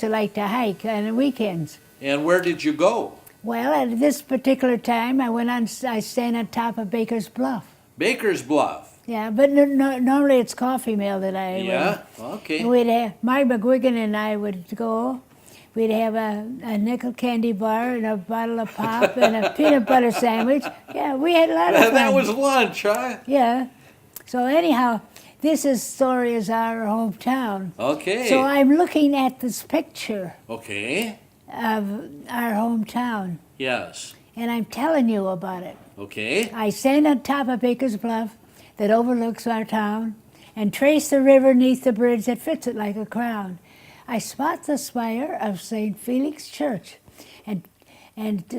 I like to hike on the weekends. And where did you go? Well, at this particular time, I stand on top of Baker's Bluff. Baker's Bluff. Yeah, but normally it's Coffee Mill that I Yeah, would. okay. And we'd have, Mark McGuigan and I would go. We'd have a nickel candy bar and a bottle of pop and a peanut butter sandwich. Yeah, we had a lot of fun. That was lunch, huh? Yeah. So anyhow, this story is our hometown. Okay. So I'm looking at this picture Okay. of our hometown, Yes. and I'm telling you about it. Okay. I stand on top of Baker's Bluff that overlooks our town and trace the river neath the bridge that fits it like a crown. I spot the spire of St. Felix Church, and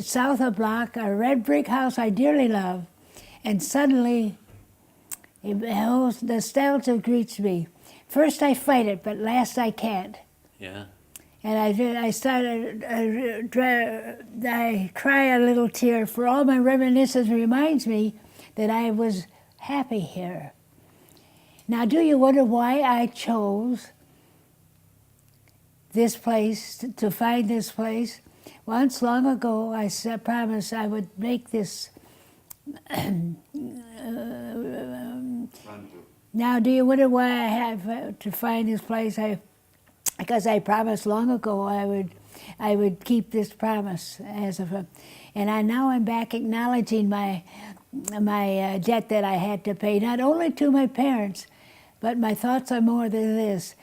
south of block a red brick house I dearly love, and suddenly nostalgia greets me. First I fight it, but last I can't. Yeah. And I cry a little tear, for all my reminiscence reminds me that I was happy here. Now, do you wonder why I chose this place, to find this place? Once, long ago, I promised I would make this. Now, do you wonder why I have to find this place? Because I promised long ago I would keep this promise and now I'm back acknowledging my debt that I had to pay, not only to my parents, but my thoughts are more than this.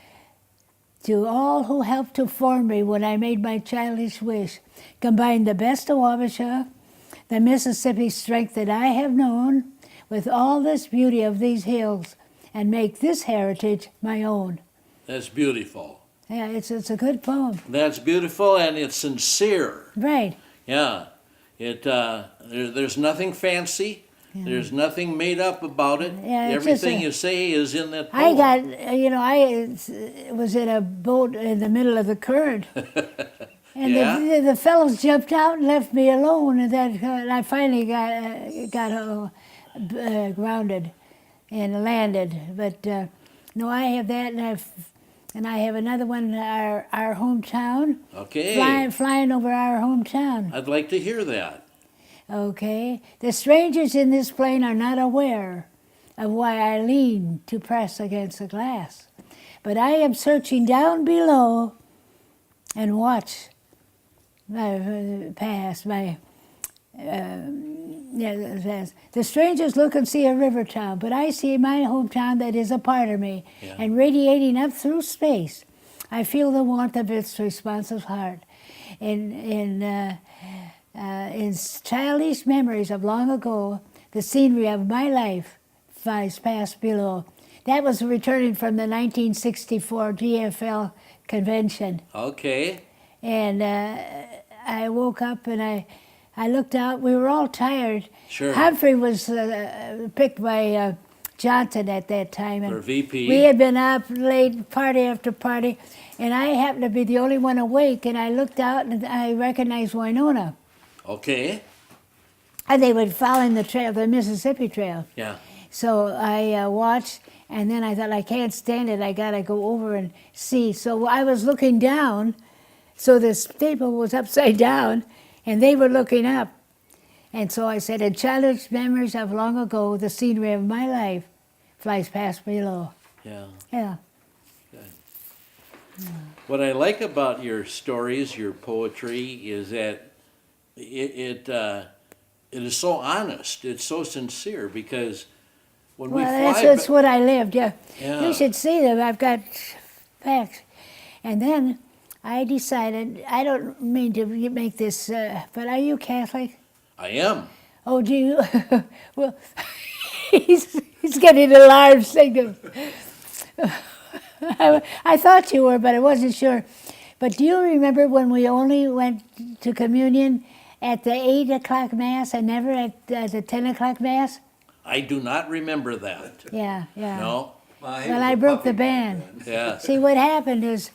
To all who helped to form me when I made my childish wish, combine the best of Wabasha, the Mississippi strength that I have known, with all this beauty of these hills, and make this heritage my own. That's beautiful. Yeah, it's a good poem. That's beautiful, and it's sincere. Right. Yeah. There's nothing fancy. Yeah. There's nothing made up about it. Yeah, it's Everything just you say is in that I poem. I was in a boat in the middle of the current, and Yeah? the fellows jumped out and left me alone, and I finally got grounded and landed. But no, I have that, and I have another one, our hometown. Okay. Flying over our hometown. I'd like to hear that. Okay. The strangers in this plane are not aware of why I lean to press against the glass. But I am searching down below and watch my past, the strangers look and see a river town, but I see my hometown that is a part of me, Yeah. and radiating up through space, I feel the warmth of its responsive heart. In childish memories of long ago, the scenery of my life flies past below. That was returning from the 1964 GFL convention. Okay. And I woke up and I looked out. We were all tired. Sure. Humphrey was picked by Johnson at that time. And For VP. we had been up late, party after party, and I happened to be the only one awake, and I looked out and I recognized Winona. Okay. And they were following the trail, the Mississippi Trail. Yeah. So I watched, and then I thought, I can't stand it. I got to go over and see. So I was looking down, so the steeple was upside down, and they were looking up. And so I said, in childish memories of long ago, the scenery of my life flies past below. Yeah. Yeah. What I like about your stories, your poetry, is that it is so honest. It's so sincere, because when we Well, fly, that's what I lived, yeah. Yeah. You should see them. I've got facts. And then I decided, I don't mean to make this, but are you Catholic? I am. Oh, do you? Well, he's getting a large signal. I thought you were, but I wasn't sure. But do you remember when we only went to communion at the 8 o'clock Mass and never at the 10 o'clock Mass? I do not remember that. Yeah, yeah. No? Well, I broke the band. Yeah. See, what happened is,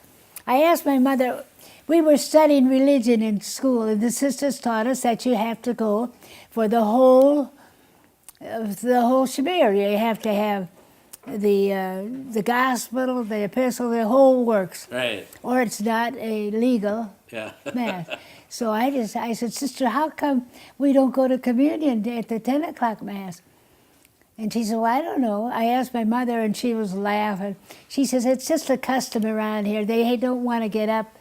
I asked my mother, we were studying religion in school, and the sisters taught us that you have to go for the whole schmear. You have to have the gospel, the epistle, the whole works, Right. or it's not a legal Yeah. mass. So I said, Sister, how come we don't go to communion at the 10 o'clock mass? And she said, well, I don't know. I asked my mother, and she was laughing. She says, it's just a custom around here. They don't want to get up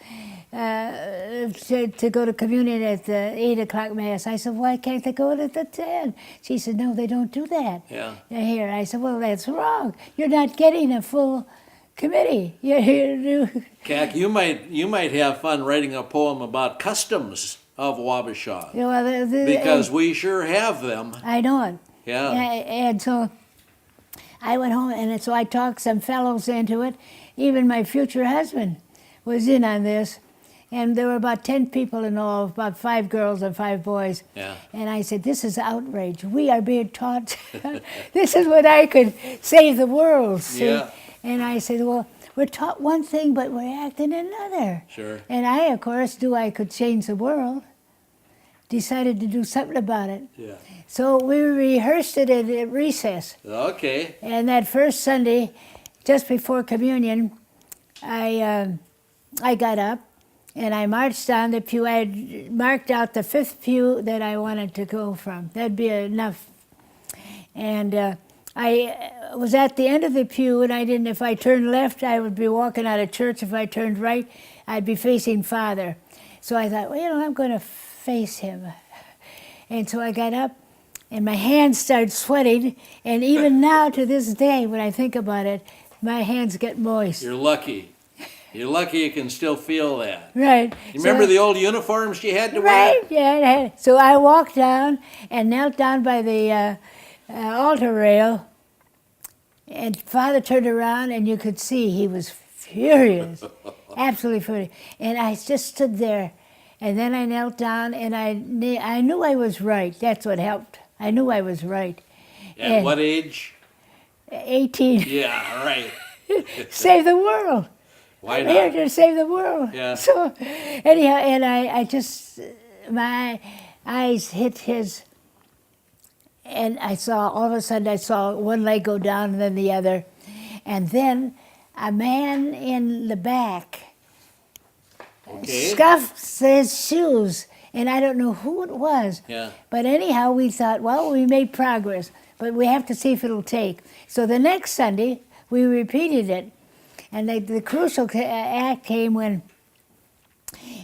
to go to communion at the 8 o'clock mass. I said, why can't they go at the 10? She said, no, they don't do that Yeah. here. I said, well, that's wrong. You're not getting a full committee. You're here to do. Cac, you might have fun writing a poem about customs of Wabasha, You know, because we sure have them. I know it. Yeah. And so I went home, and so I talked some fellows into it. Even my future husband was in on this. And there were about 10 people in all, about 5 girls and 5 boys. Yeah. And I said, this is outrage. We are being taught. This is what I could save the world, see? Yeah. And I said, well, we're taught one thing, but we're acting another. Sure. And I, of course, knew I could change the world. Decided to do something about it. Yeah. So we rehearsed it at recess. Okay. And that first Sunday, just before communion, I got up and I marched down the pew. I had marked out the 5th pew that I wanted to go from. That'd be enough. And I was at the end of the pew, and I didn't. If I turned left, I would be walking out of church. If I turned right, I'd be facing Father. So I thought, well, you know, I'm going to face him. And so I got up, and my hands started sweating. And even now, to this day, when I think about it, my hands get moist. You're lucky. You're lucky you can still feel that. Right. You remember the old uniforms you had to Right, wear? yeah. So I walked down and knelt down by the altar rail, and Father turned around, and you could see he was furious, absolutely furious. And I just stood there, and then I knelt down, and I knew I was right. That's what helped. I knew I was right. At And what age? 18. Yeah, right. Save the world. Why I'm here not? to save the world. Yeah. So anyhow, and I just, my eyes hit his, and I saw, all of a sudden I saw one leg go down and then the other. And then a man in the back Okay. scuffed his shoes, and I don't know who it was. Yeah. But anyhow, we thought, well, we made progress, but we have to see if it'll take. So the next Sunday, we repeated it. And the crucial act came when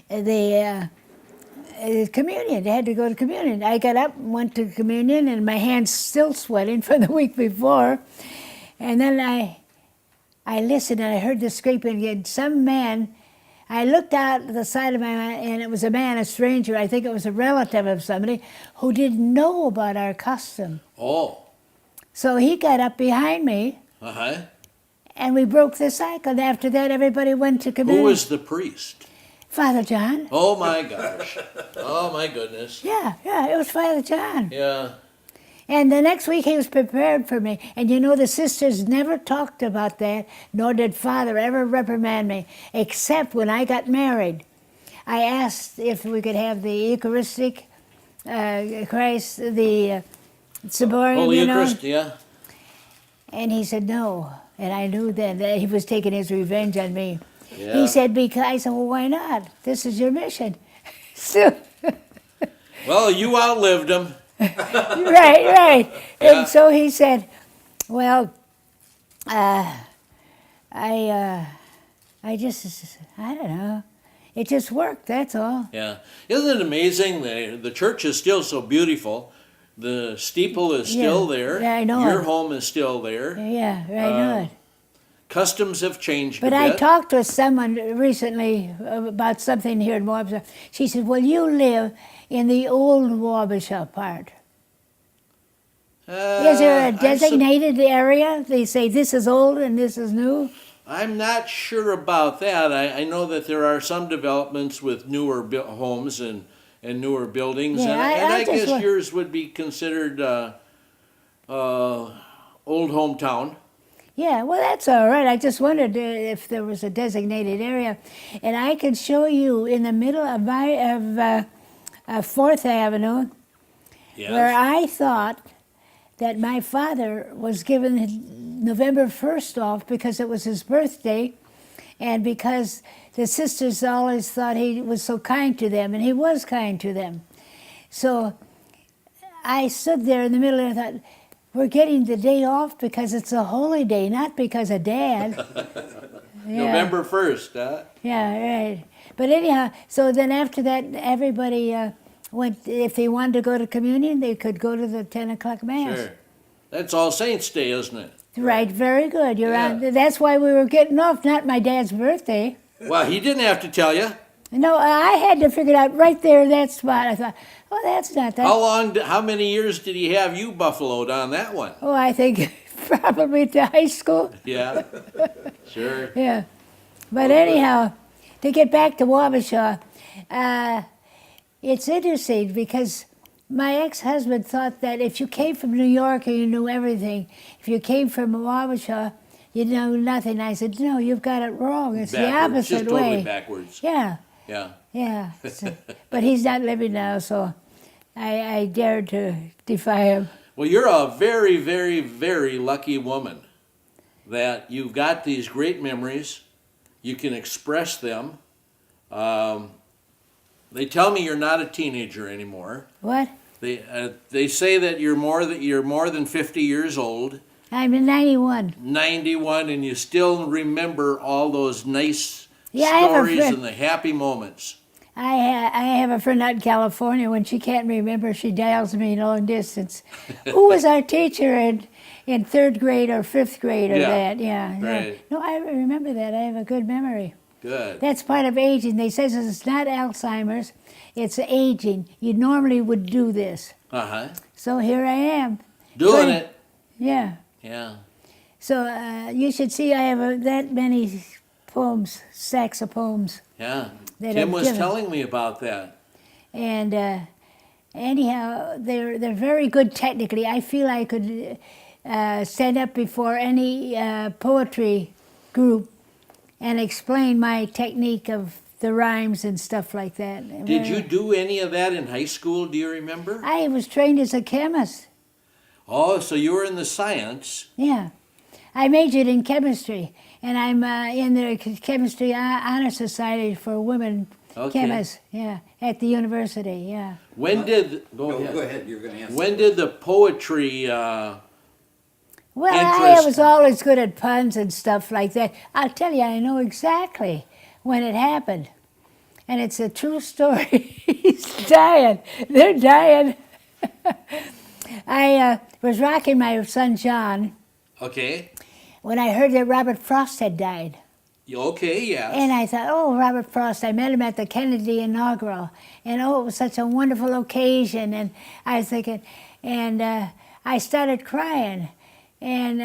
the communion. They had to go to communion. I got up and went to communion, and my hands still sweating from the week before. And then I listened, and I heard the scraping again. Some man, I looked out the side of my eye, and it was a man, a stranger. I think it was a relative of somebody who didn't know about our custom. Oh. So he got up behind me, Uh-huh. and we broke the cycle. And after that, everybody went to communion. Who was the priest? Father John. Oh my gosh. Oh my goodness. Yeah, it was Father John. Yeah. And the next week he was prepared for me. And you know, the sisters never talked about that, nor did Father ever reprimand me, except when I got married. I asked if we could have the Eucharistic Christ, the Ciborium, Holy you know. Eucharist, yeah. And he said no. And I knew then that he was taking his revenge on me. Yeah. He said, because I said, well, why not? This is your mission. So, Well, you outlived him. right. Yeah. And so he said, well, I don't know. It just worked, that's all. Yeah. Isn't it amazing? The church is still so beautiful. The steeple is still Yeah. there. Yeah, I know Your it. home is still there. Yeah, I know it. Customs have changed But a I bit. talked with someone recently about something here in Wabasha. She said, well, you live in the old Wabasha part. Is there a designated area? They say this is old and this is new? I'm not sure about that. I know that there are some developments with newer homes and newer buildings. Yeah, and I I just guess yours would be considered old hometown. Yeah, well, that's all right. I just wondered if there was a designated area. And I can show you in the middle of 4th Avenue Yes. where I thought that my father was given November 1st off because it was his birthday, and because the sisters always thought he was so kind to them, and he was kind to them. So I stood there in the middle and I thought, we're getting the day off because it's a holy day, not because of Dad. Yeah. November 1st, huh? Yeah, right. But anyhow, so then after that, everybody went, if they wanted to go to communion, they could go to the 10 o'clock Mass. Sure. That's All Saints Day, isn't it? Right, very good. You're Yeah. on. That's why we were getting off, not my dad's birthday. Well, he didn't have to tell you. No, I had to figure it out right there, that spot. I thought, oh, that's not that. How many years did he have you buffaloed on that one? Oh, I think probably to high school. Yeah, sure. Yeah. But anyhow, to get back to Wabasha, it's interesting because my ex-husband thought that if you came from New York and you knew everything, if you came from Wabasha, you know nothing. I said, no, you've got it wrong. It's the Backwards, opposite just way. totally backwards. Yeah, Yeah. yeah. But he's not living now, so I dared to defy him. Well, you're a very, very, very lucky woman that you've got these great memories. You can express them. They tell me you're not a teenager anymore. What? They say that you're more than 50 years old, I'm 91. 91, and you still remember all those nice Yeah, I have a stories friend- and the happy moments. I have a friend out in California. When she can't remember, she dials me long distance. Who was our teacher in third grade or fifth grade or Yeah, that? Yeah, yeah. right. No, I remember that. I have a good memory. Good. That's part of aging. They say it's not Alzheimer's, it's aging. You normally would do this. Uh-huh. So here I am. Doing Trying- it. Yeah. Yeah. So you should see I have that many poems, stacks of poems. Yeah. That Tim I've was given. telling me about that. And anyhow, they're very good technically. I feel I could stand up before any poetry group and explain my technique of the rhymes and stuff like that. Did you do any of that in high school? Do you remember? I was trained as a chemist. Oh, so you were in the science. Yeah, I majored in chemistry, and I'm in the chemistry honor society for women Okay. chemists. Yeah, at the university. Yeah. When did go No, ahead. go ahead, you're gonna answer. When did the poetry Well, I interest? was always good at puns and stuff like that. I'll tell you, I know exactly when it happened. And it's a true story. He's dying. They're dying. I was rocking my son John Okay. when I heard that Robert Frost had died. Okay, yes. And I thought, oh, Robert Frost, I met him at the Kennedy inaugural. And oh, it was such a wonderful occasion. And I was thinking, and I started crying. And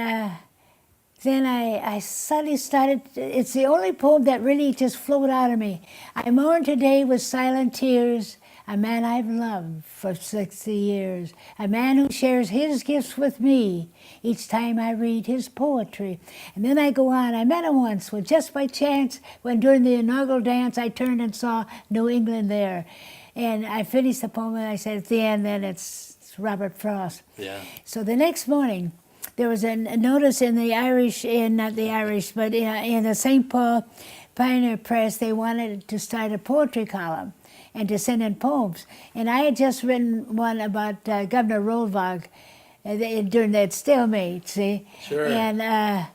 then I suddenly started, it's the only poem that really just flowed out of me. I mourn today with silent tears, a man I've loved for 60 years, a man who shares his gifts with me each time I read his poetry. And then I go on, I met him once, when just by chance, when during the inaugural dance I turned and saw New England there. And I finished the poem and I said at the end, then it's Robert Frost. Yeah. So the next morning, there was a notice in the Irish, not the Irish, but in the St. Paul Pioneer Press, they wanted to start a poetry column and to send in poems. And I had just written one about Governor Rolvag during that stalemate, see? Sure. And I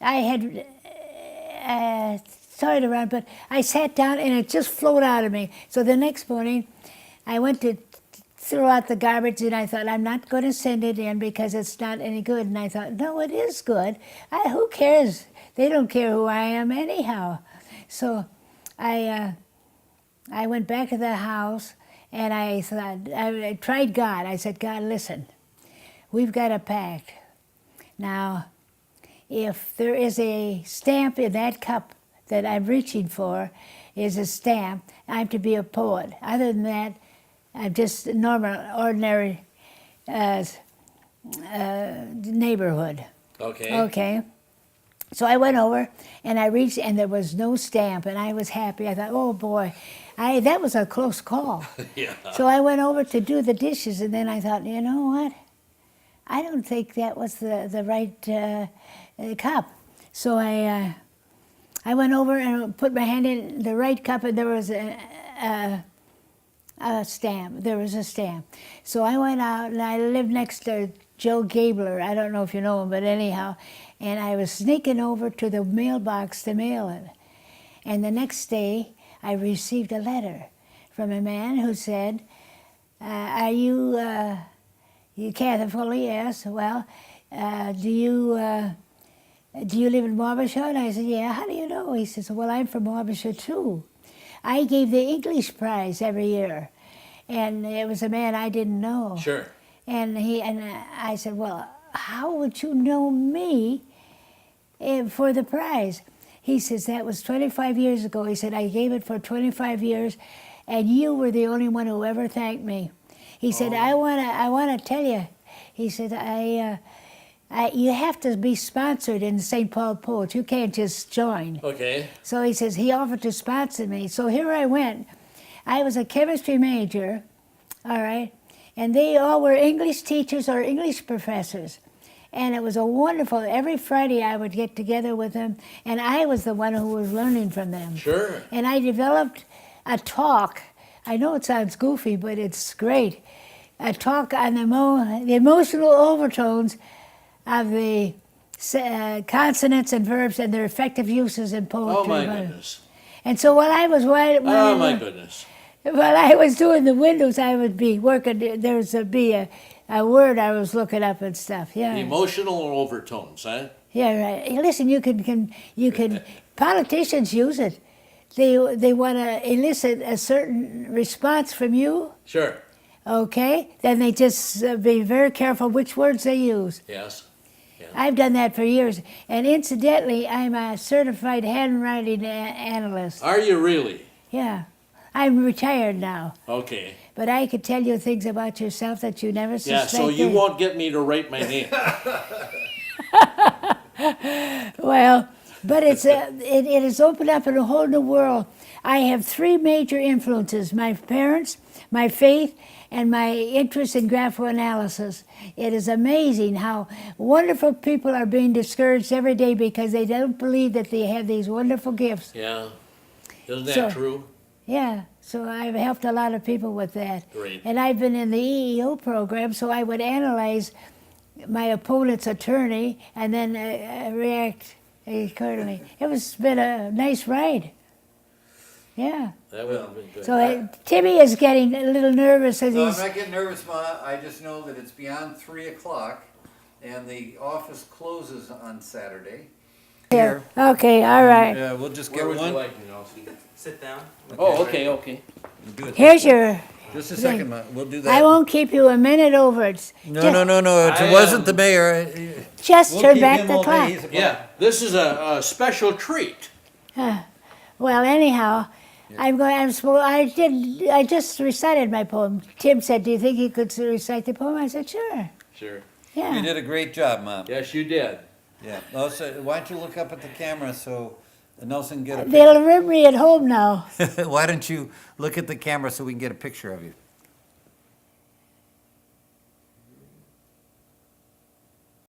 had toyed around, but I sat down and it just flowed out of me. So the next morning, I went to throw out the garbage and I thought, I'm not going to send it in because it's not any good. And I thought, no, it is good. Who cares? They don't care who I am anyhow. So I went back to the house and I thought, I tried God. I said, God, listen, we've got a pact. Now, if there is a stamp in that cup that I'm reaching for, is a stamp, I'm to be a poet. Other than that, I'm just a normal, ordinary neighborhood. Okay. Okay. So I went over and I reached, and there was no stamp, and I was happy. I thought, oh boy, that was a close call. Yeah. So I went over to do the dishes, and then I thought, you know what? I don't think that was the right cup. So I went over and put my hand in the right cup, and there was a stamp. There was a stamp. So I went out, and I lived next to Joe Gabler. I don't know if you know him, but anyhow. And I was sneaking over to the mailbox to mail it. And the next day, I received a letter from a man who said, are you Catherine Foley? Yes. Well, do you live in Wabasha? And I said, yeah. How do you know? He says, well, I'm from Wabasha too. I gave the English prize every year, and it was a man I didn't know. Sure. And I said, well, how would you know me for the prize? He says, that was 25 years ago. He said, I gave it for 25 years, and you were the only one who ever thanked me. He said, I wanna tell you. He said, you have to be sponsored in the St. Paul Poets. You can't just join. Okay. So he says, he offered to sponsor me. So here I went. I was a chemistry major, all right, and they all were English teachers or English professors. And it was a wonderful, every Friday I would get together with them, and I was the one who was learning from them. Sure. And I developed a talk. I know it sounds goofy, but it's great. A talk on the emotional overtones of the consonants and verbs and their effective uses in poetry. Oh my goodness. And so while I was Oh my goodness. while I was doing the windows, I would be working. There would be a word I was looking up and stuff. Yeah. Emotional overtones, huh? Yeah, right. Hey, listen, you can. Politicians use it. They want to elicit a certain response from you. Sure. Okay, then they just be very careful which words they use. Yes. I've done that for years, and incidentally, I'm a certified handwriting analyst. Are you really? Yeah, I'm retired now, Okay. but I could tell you things about yourself that you never Yeah, suspected. so you won't get me to write my name. Well, but it has opened up in a whole new world. I have three major influences: my parents, my faith, and my interest in graphoanalysis. It is amazing how wonderful people are being discouraged every day because they don't believe that they have these wonderful gifts. Yeah. Isn't that So- true? Yeah, so I've helped a lot of people with that. Great. And I've been in the EEO program, so I would analyze my opponent's attorney and then react accordingly. It's been a nice ride. Yeah. That would have been good. So Timmy is getting a little nervous as No, I'm he's. not getting nervous, Ma. I just know that it's beyond 3 o'clock, and the office closes on Saturday. Here. Okay, all right. Yeah, we'll just Where get would you one. like me, Nelson? Sit down. Oh, okay, okay. We'll do it Here's your. just a second, Ma. We'll do that. I won't keep you a minute over. It's No, just, no. It wasn't the mayor. Just We'll turn keep back him the all day. clock. He's a Yeah, this is a special treat. Well, anyhow, I just recited my poem. Tim said, "Do you think you could recite the poem?" I said, "Sure." Sure. Yeah. You did a great job, Mom. Yes, you did. Yeah. Also, why don't you look up at the camera so Nelson can get a They'll remember me at home now. picture? Why don't you look at the camera so we can get a picture of you?